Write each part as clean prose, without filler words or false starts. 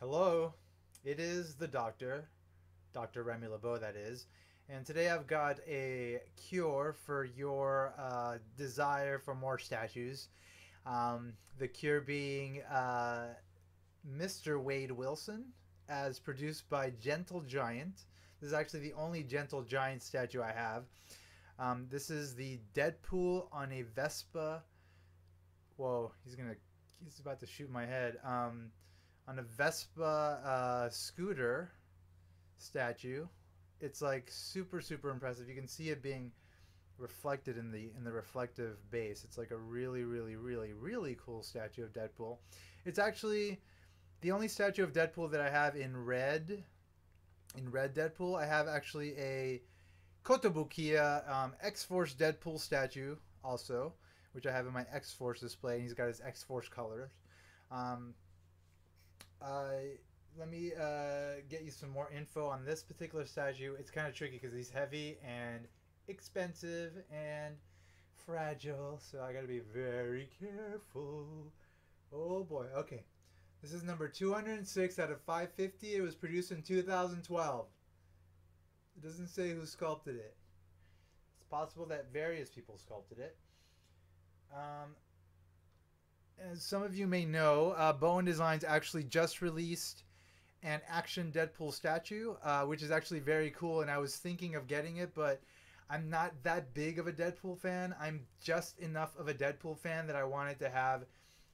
Hello, it is the doctor, Dr. Remy LeBeau, that is. And today I've got a cure for your desire for more statues. The cure being Mr. Wade Wilson, as produced by Gentle Giant. This is actually the only Gentle Giant statue I have. This is the Deadpool on a Vespa. Whoa, he's about to shoot my head. On a Vespa scooter statue. It's like super impressive. You can see it being reflected in the reflective base. It's like a really cool statue of Deadpool. It's actually the only statue of Deadpool that I have in red. In red Deadpool, I have actually a Kotobukiya X-Force Deadpool statue also, which I have in my X-Force display, and he's got his X-Force colors. Um, Let me get you some more info on this particular statue. It's kind of tricky because he's heavy and expensive and fragile, so I gotta be very careful. Oh boy, okay. This is number 206 out of 550. It was produced in 2012. It doesn't say who sculpted it. It's possible that various people sculpted it. Um, as some of you may know, Bowen Designs actually just released an action Deadpool statue, which is actually very cool. And I was thinking of getting it, but I'm not that big of a Deadpool fan. I'm just enough of a Deadpool fan that I wanted to have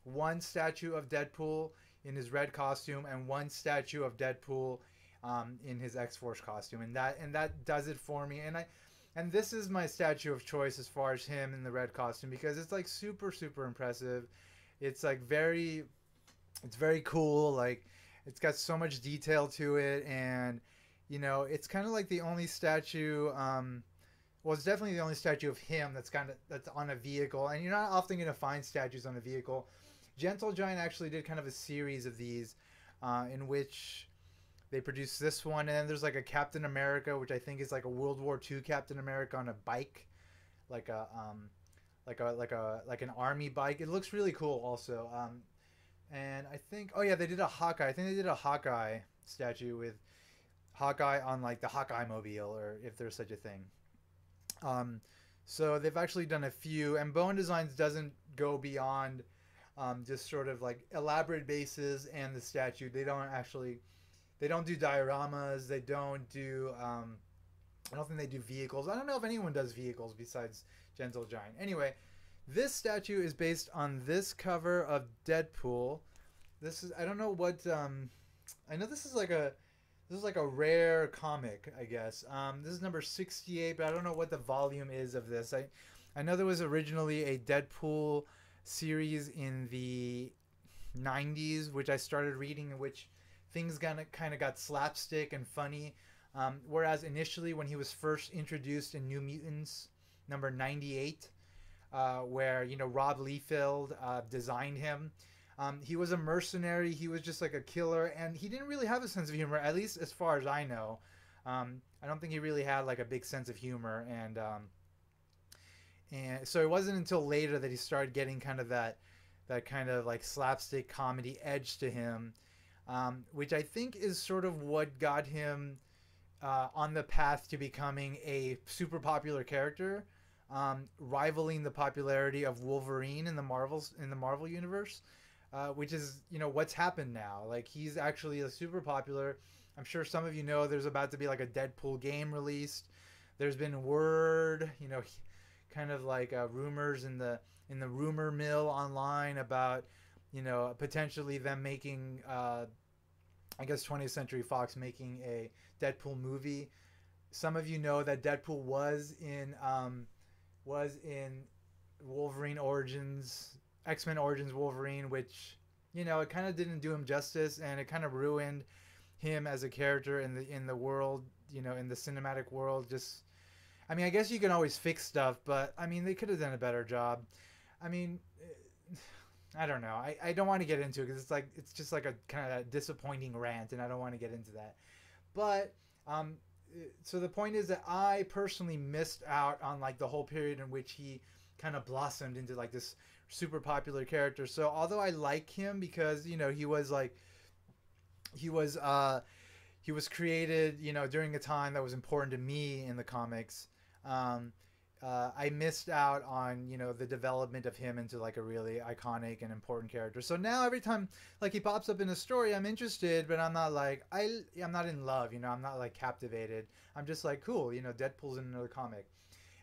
one statue of Deadpool in his red costume and one statue of Deadpool in his X-Force costume, and that does it for me. And this is my statue of choice as far as him in the red costume because it's like super impressive. It's like it's very cool. Like it's got so much detail to it, and it's kind of like the only statue. Well, it's definitely the only statue of him that's on a vehicle, and you're not often going to find statues on a vehicle. Gentle Giant actually did kind of a series of these, in which they produced this one, and then there's like a Captain America, which I think is like a World War II Captain America on a bike, like like an army bike. It looks really cool, also. And I think, oh yeah, they did a Hawkeye. I think they did a Hawkeye statue with Hawkeye on like the Hawkeye mobile, or if there's such a thing. Um, so they've actually done a few, and Bowen Designs doesn't go beyond just sort of like elaborate bases and the statue. They don't do dioramas. They don't do. I don't think they do vehicles. I don't know if anyone does vehicles besides Gentle Giant. Anyway, this statue is based on this cover of Deadpool. This is I don't know what. I know this is like a rare comic, I guess. This is number 68, but I don't know what the volume is of this. I know there was originally a Deadpool series in the 90s, which I started reading, in which things kind of got slapstick and funny. Whereas initially, when he was first introduced in New Mutants number 98, where Rob Liefeld designed him, he was a mercenary. He was just like a killer, and he didn't really have a sense of humor, at least as far as I know. I don't think he really had like a big sense of humor, and so it wasn't until later that he started getting kind of that kind of like slapstick comedy edge to him, which I think is sort of what got him on the path to becoming a super popular character, rivaling the popularity of Wolverine in the Marvel universe, which is what's happened now. Like he's actually a super popular. I'm sure some of you know there's about to be like a Deadpool game released. There's been word, kind of like rumors in the rumor mill online about potentially them making I guess 20th Century Fox making a Deadpool movie. Some of you know that Deadpool was in Wolverine Origins, X-Men Origins Wolverine, which it kind of didn't do him justice, and it kind of ruined him as a character in the world, in the cinematic world. Just, I mean, I guess you can always fix stuff, but I mean, they could have done a better job. I mean, I don't know. I don't want to get into it because it's just like a kind of disappointing rant, and I don't want to get into that. But so the point is that I personally missed out on like the whole period in which he kind of blossomed into like this super popular character. So although I like him because he was like he was he was created, you know, during a time that was important to me in the comics. Um, I missed out on, you know, the development of him into like a really iconic and important character. So now every time like he pops up in a story, I'm interested, but I'm not like I'm not in love, you know, I'm not like captivated. I'm just like cool, you know, Deadpool's in another comic.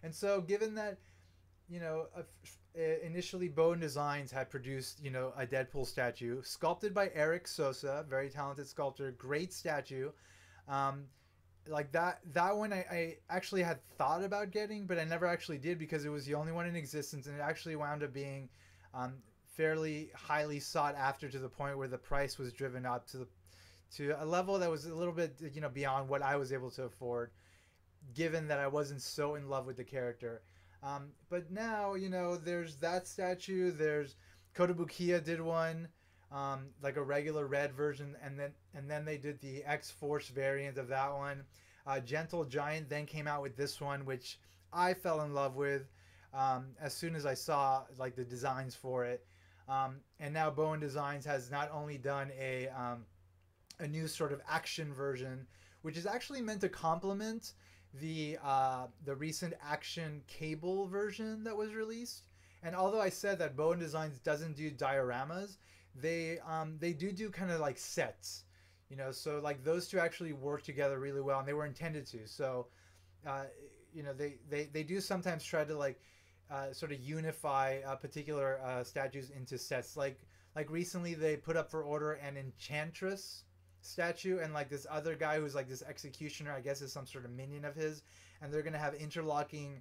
And so given that, you know, initially Bone Designs had produced, you know, a Deadpool statue sculpted by Eric Sosa, very talented sculptor, great statue. Um, like that one I actually had thought about getting, but I never actually did because it was the only one in existence, and it actually wound up being um, fairly highly sought after to the point where the price was driven up to a level that was a little bit, you know, beyond what I was able to afford, given that I wasn't so in love with the character. But now, you know, there's that statue. There's Kotobukiya did one, like a regular red version, and then they did the X Force variant of that one. Gentle Giant then came out with this one, which I fell in love with as soon as I saw like the designs for it. And now Bowen Designs has not only done a new sort of action version, which is actually meant to complement the recent action cable version that was released. And although I said that Bowen Designs doesn't do dioramas, they do kind of like sets, you know. So like those two actually work together really well, and they were intended to. So uh, you know they do sometimes try to like sort of unify particular statues into sets. Like recently they put up for order an Enchantress statue and like this other guy who's like this executioner, I guess is some sort of minion of his, and they're gonna have interlocking,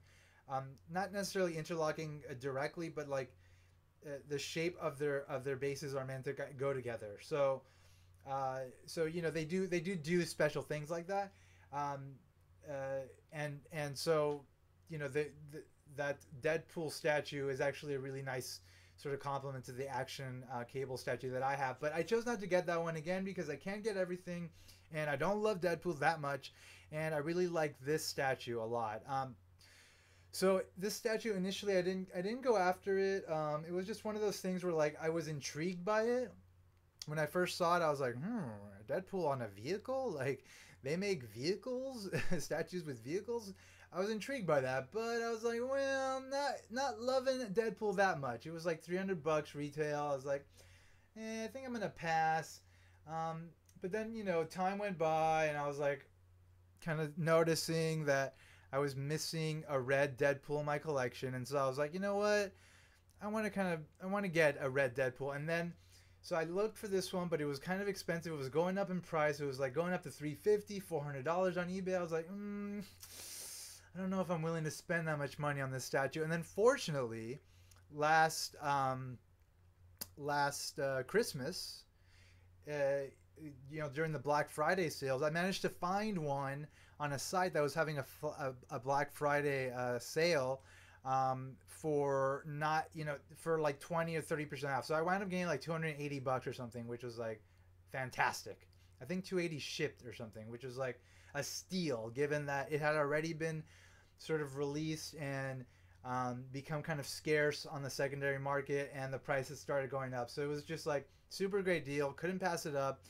not necessarily interlocking directly, but like the shape of their bases are meant to go together. So you know they do special things like that, um, and so you know that Deadpool statue is actually a really nice sort of complement to the action cable statue that I have. But I chose not to get that one again because I can't get everything, and I don't love Deadpool that much, and I really like this statue a lot. So this statue initially I didn't go after it. It was just one of those things where like I was intrigued by it. When I first saw it, I was like, Deadpool on a vehicle? Like they make vehicles, statues with vehicles. I was intrigued by that, but I was like, well, not loving Deadpool that much. It was like $300 retail. I was like, I think I'm gonna pass. But then you know, time went by, and I was like, kind of noticing that I was missing a red Deadpool in my collection, and so I was like, you know what? I want to get a red Deadpool, and then so I looked for this one, but it was kind of expensive. It was going up in price. It was like going up to $350, $400 on eBay. I was like, I don't know if I'm willing to spend that much money on this statue. And then fortunately, last Christmas, uh, you know, during the Black Friday sales, I managed to find one on a site that was having a Black Friday sale for not, you know, for like 20 or 30% off. So I wound up getting like $280 or something, which was like fantastic. I think 280 shipped or something, which was like a steal given that it had already been sort of released and become kind of scarce on the secondary market, and the prices started going up. So it was just like super great deal. Couldn't pass it up.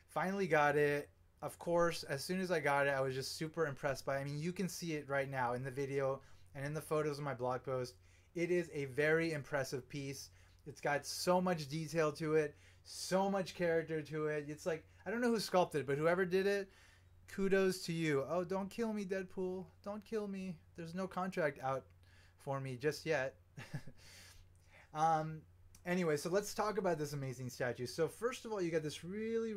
Finally got it. Of course, as soon as I got it, I was just super impressed by it. I mean, you can see it right now in the video and in the photos of my blog post. It is a very impressive piece. It's got so much detail to it, so much character to it. It's like, I don't know who sculpted it, but whoever did it, kudos to you. Oh, don't kill me, Deadpool. Don't kill me. There's no contract out for me just yet. um, anyway, so let's talk about this amazing statue. So first of all, you got this really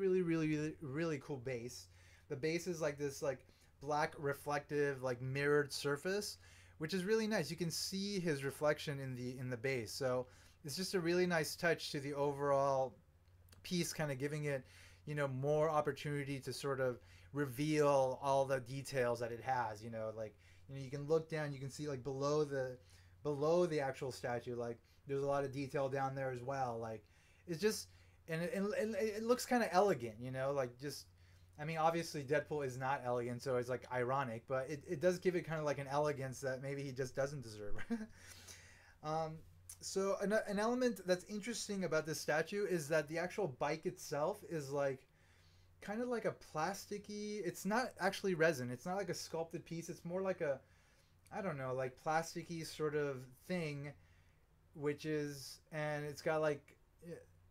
cool base. The base is like this like black reflective like mirrored surface, which is really nice. You can see his reflection in the base. So it's just a really nice touch to the overall piece, kind of giving it, you know, more opportunity to sort of reveal all the details that it has. You know, like, you know, you can look down, you can see like below the actual statue, like there's a lot of detail down there as well. Like it's just, and it looks kind of elegant, you know, like just, I mean, obviously Deadpool is not elegant, so it's like ironic, but it does give it kind of like an elegance that maybe he just doesn't deserve. So an element that's interesting about this statue is that the actual bike itself is like kind of like a plasticky. It's not actually resin. It's not like a sculpted piece. It's more like a, I don't know, like plasticky sort of thing, which is, and it's got like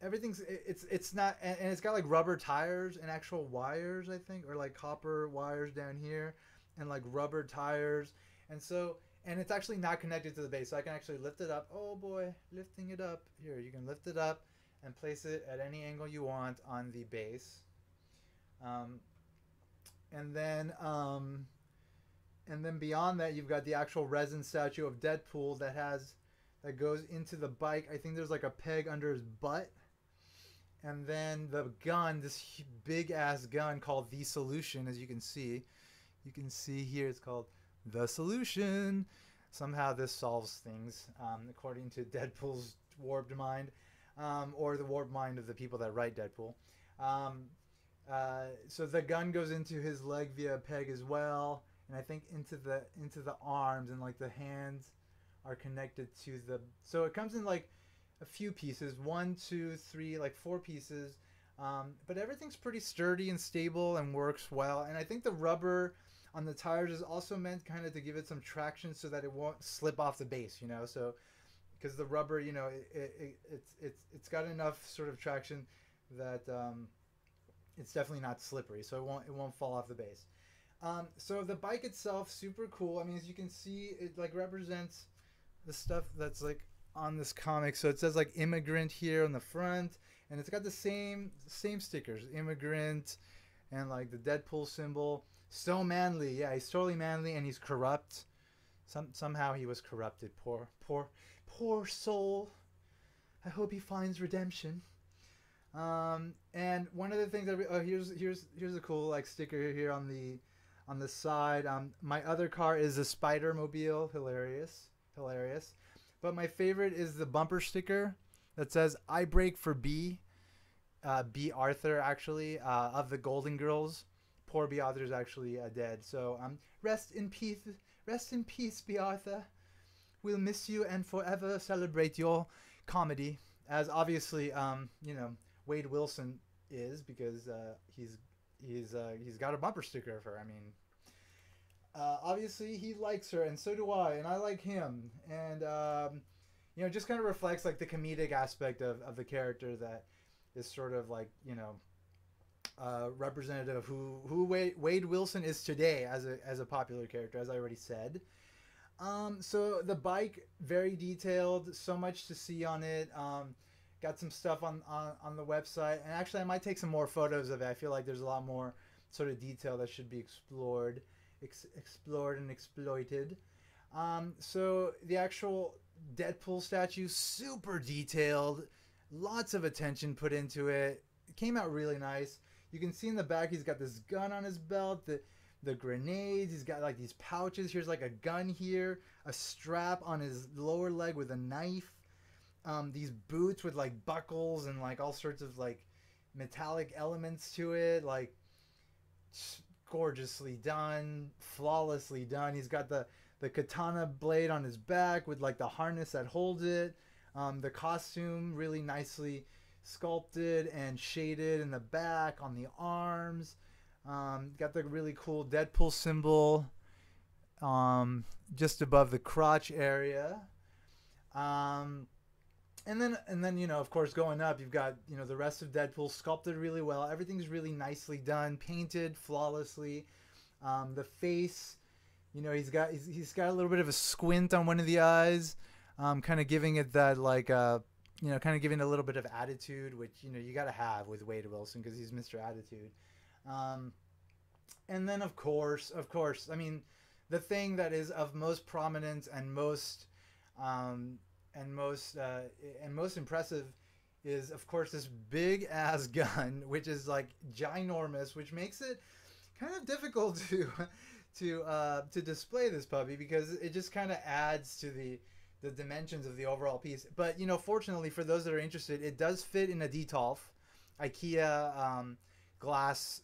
everything's it's not, and it's got like rubber tires and actual wires, I think, or like copper wires down here, and like rubber tires, and so. And it's actually not connected to the base, so I can actually lift it up. Oh boy, lifting it up. Here, you can lift it up and place it at any angle you want on the base. Um, and then beyond that, you've got the actual resin statue of Deadpool that goes into the bike. I think there's like a peg under his butt. And then the gun, this big ass gun called The Solution, as you can see. You can see here it's called The Solution. Somehow this solves things, according to Deadpool's warped mind, or the warped mind of the people that write Deadpool. So the gun goes into his leg via a peg as well, and I think into the arms, and like the hands are connected to the. So it comes in like a few pieces, 1, 2, 3, like 4 pieces, but everything's pretty sturdy and stable and works well. And I think the rubber on the tires is also meant kind of to give it some traction so that it won't slip off the base, you know. So because the rubber, you know, it's got enough sort of traction that it's definitely not slippery, so it won't fall off the base. So the bike itself, super cool. I mean, as you can see, it like represents the stuff that's like on this comic. So it says like immigrant here on the front, and it's got the same stickers, immigrant, and like the Deadpool symbol. So manly, yeah, he's totally manly, and he's corrupt. Somehow he was corrupted. Poor soul. I hope he finds redemption. And one of the things that here's a cool like sticker here on the side. My other car is a Spider Mobile, hilarious. But my favorite is the bumper sticker that says "I brake for B." B. Arthur, actually, of the Golden Girls. Poor B. Arthur is actually dead. So rest in peace, B. Arthur. We'll miss you and forever celebrate your comedy, as obviously you know, Wade Wilson is, because he's got a bumper sticker of her. I mean, obviously he likes her, and so do I, and I like him, and you know, just kind of reflects like the comedic aspect of the character that is sort of like, you know, representative of who Wade Wilson is today as a popular character, as I already said. So the bike, very detailed, so much to see on it. Got some stuff on the website, and actually I might take some more photos of it. I feel like there's a lot more sort of detail that should be explored and exploited. So the actual Deadpool statue, super detailed, lots of attention put into it. It came out really nice. You can see in the back he's got this gun on his belt, the grenades, he's got like these pouches. Here's like a gun here, a strap on his lower leg with a knife, these boots with like buckles and like all sorts of like metallic elements to it, like gorgeously done, flawlessly done. He's got the katana blade on his back with like the harness that holds it. The costume really nicely sculpted and shaded in the back, on the arms. Got the really cool Deadpool symbol just above the crotch area. And then you know, of course, going up, you've got, you know, the rest of Deadpool sculpted really well. Everything's really nicely done, painted flawlessly. The face, you know, he's got a little bit of a squint on one of the eyes, kind of giving it that like you know, kind of giving a little bit of attitude, which, you know, you got to have with Wade Wilson because he's Mr. Attitude. And then of course, I mean, the thing that is of most prominence and most impressive is, of course, this big ass gun, which is like ginormous, which makes it kind of difficult to display this puppy, because it just kind of adds to the dimensions of the overall piece. But, you know, fortunately for those that are interested, it does fit in a Detolf IKEA glass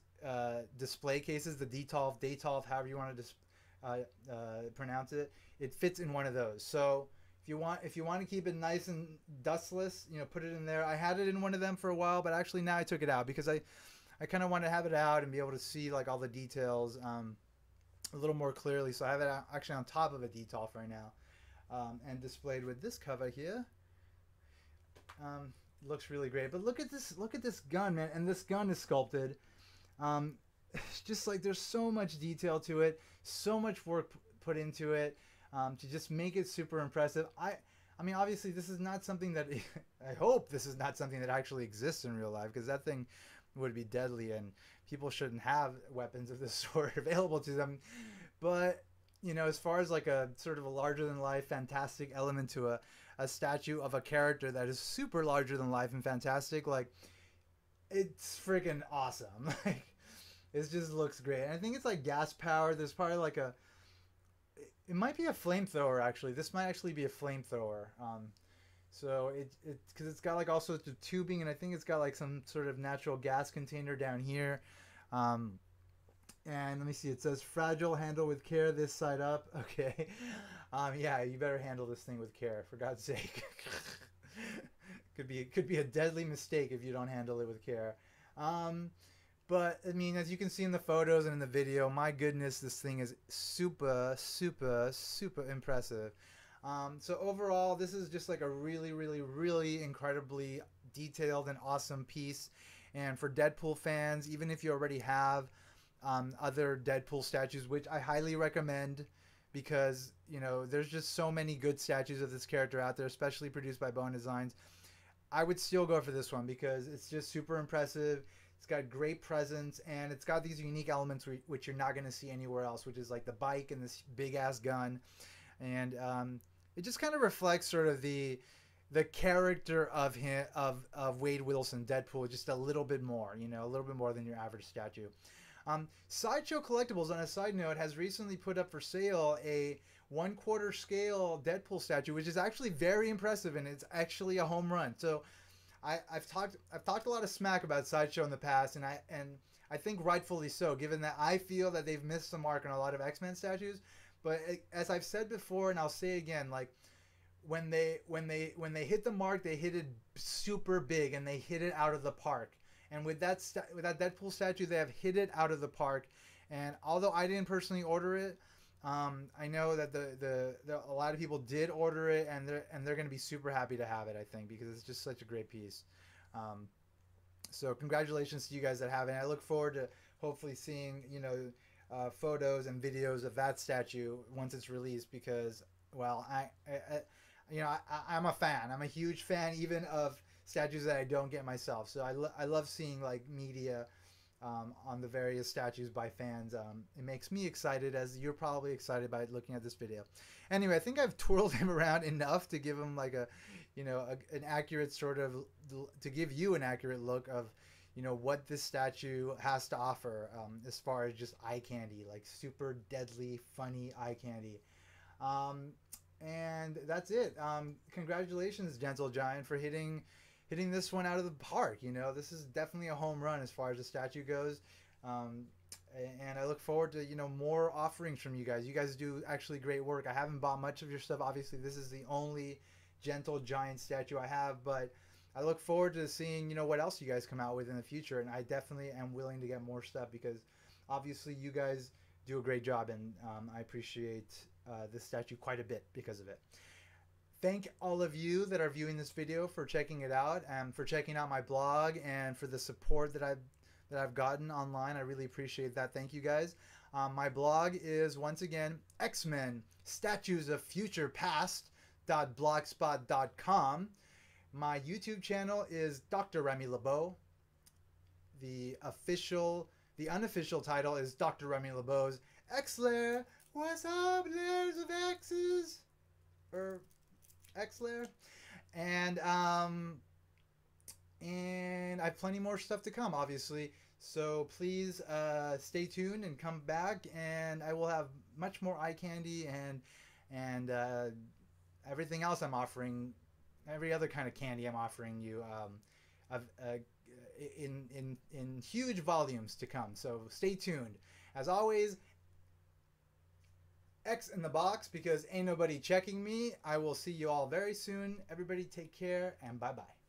display cases, the Detolf, however you want to pronounce it. It fits in one of those. So if you want to keep it nice and dustless, you know, put it in there. I had it in one of them for a while, but actually now I took it out because I I kind of want to have it out and be able to see like all the details a little more clearly. So I have it actually on top of a detolf right now, and displayed with this cover here. Looks really great. But look at this gun, man. And this gun is sculpted. It's just like there's so much detail to it, so much work put into it, to just make it super impressive. I mean, obviously, this is not something that I hope this is not something that actually exists in real life, because that thing would be deadly, and people shouldn't have weapons of this sort available to them. But you know, as far as like a sort of a larger than life, fantastic element to a statue of a character that is super larger than life and fantastic, like it's freaking awesome. Like it just looks great. And I think it's like gas powered. There's probably like it might be a flamethrower actually. This might actually be a flamethrower. So because it's got like all sorts of tubing, and I think it's got like some sort of natural gas container down here. And let me see, it says fragile, handle with care, this side up. Okay. Yeah, you better handle this thing with care, for God's sake. Could be a deadly mistake if you don't handle it with care. But I mean, as you can see in the photos and in the video, my goodness, this thing is super, super, super impressive. So overall, this is just like a really, really, really incredibly detailed and awesome piece. And for Deadpool fans, even if you already have other Deadpool statues, which I highly recommend, because you know there's just so many good statues of this character out there, especially produced by Bone Designs, I would still go for this one because it's just super impressive. It's got great presence, and it's got these unique elements which you're not going to see anywhere else, which is like the bike and this big ass gun. And it just kind of reflects sort of the character of him, of Wade Wilson, Deadpool, just a little bit more, you know, a little bit more than your average statue. Sideshow Collectibles, on a side note, has recently put up for sale a 1/4 scale Deadpool statue, which is actually very impressive, and it's actually a home run. So I've talked a lot of smack about Sideshow in the past, and I think rightfully so, given that I feel that they've missed the mark on a lot of X-Men statues. But as I've said before, and I'll say again, like when they hit the mark, they hit it super big, and they hit it out of the park. And with that Deadpool statue, they have hit it out of the park. And although I didn't personally order it, I know that a lot of people did order it, and they're going to be super happy to have it, I think, because it's just such a great piece. So congratulations to you guys that have it. And I look forward to hopefully seeing, you know, photos and videos of that statue once it's released, because, well, I'm a fan. I'm a huge fan even of statues that I don't get myself. So I love seeing like media on the various statues by fans. It makes me excited, as you're probably excited by looking at this video. Anyway, I think I've twirled him around enough to give him like an accurate sort of, to give you an accurate look of, you know, what this statue has to offer, as far as just eye candy, like super deadly, funny eye candy. And that's it. Congratulations, Gentle Giant, for hitting this one out of the park. You know, this is definitely a home run as far as the statue goes. And I look forward to, you know, more offerings from you guys. You guys do actually great work. I haven't bought much of your stuff. Obviously, this is the only Gentle Giant statue I have, but I look forward to seeing, you know, what else you guys come out with in the future. And I definitely am willing to get more stuff, because obviously you guys do a great job, and I appreciate this statue quite a bit because of it. Thank all of you that are viewing this video for checking it out, and for checking out my blog, and for the support that I've gotten online. I really appreciate that. Thank you guys. My blog is, once again, X-Men Statues of Future Past.blogspot.com. My YouTube channel is Dr. Remy LeBeau. The unofficial title is Dr. Remy LeBeau's X-Lair. What's up, layers of X's? Or X-Lair. And I have plenty more stuff to come, obviously. So please stay tuned and come back, and I will have much more eye candy and everything else I'm offering, every other kind of candy I'm offering you, in huge volumes to come. So stay tuned. As always, X in the box, because ain't nobody checking me. I will see you all very soon. Everybody take care, and bye-bye.